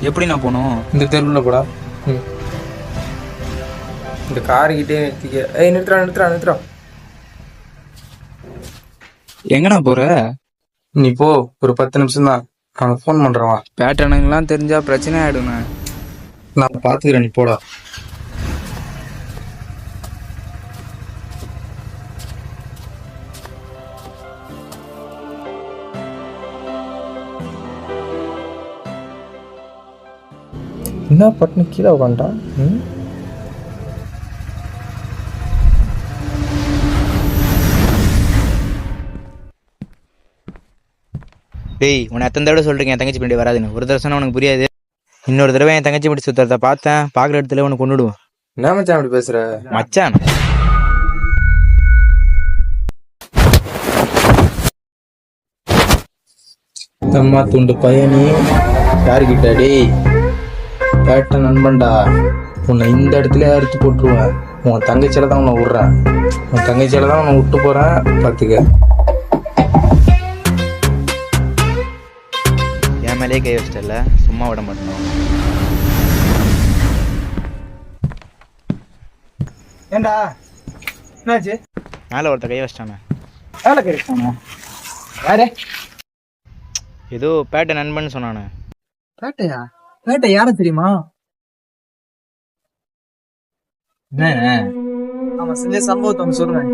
எப்படி நான் போகணும்? இந்த தெருவில் போடா. இந்த காருக்கிட்டே நிறுத்திக்க. ஏய் நிறுத்துறா. எங்கண்ணா போற? நீ போ, ஒரு 10 நிமிஷம் தான். நான் ஃபோன் பண்றேன். பேட்டர்னுங்கெல்லாம் தெரிஞ்சா பிரச்சனை ஆயிடுண்ணே. நான் பாத்துக்கிறேன், நீ போடா. என்ன பட்டுன்னு கீழே உட்காந்துட்டான். டேய், உன்னை எத்தனை தடவை சொல்றேன் என் தங்கச்சி பின்னாடி வராதுன்னு. ஒரு தடவை சொன்னா உனக்கு புரியாது. இன்னொரு தடவை என் தங்கச்சி பிடி சுத்தறத பார்த்தேன், பாக்குற இடத்துல உனக்கு கொண்டுடுவோம். என்ன மச்சான் அப்படி பேசுற? மச்சான் தம்மா துண்டு பையனி யாருக்கிட்ட? டேய் பேட்ட நண்பன்டா, உன்னை இந்த இடத்துல அறுத்து போட்டுருவேன். உன் தங்கச்சியில தான் உன்னை விட்றேன். உன் தங்கச்சியில தான் உன்னை விட்டு போறேன், பார்த்துக்க. என் மேலேயே கை வச்சிட்டல, சும்மா விட மாட்டோம். ஏண்டா என்னாச்சு? மேலே ஒருத்த கை வச்சிட்டானே. வேலை கிடைச்சானே? யாரு? ஏதோ பேட்டை நண்பன் சொன்னானே. பேட்டையா? பேட்டை யார தெரியுமா? என்ன அவன் செஞ்ச சம்பவத்தை சொல்றேன்.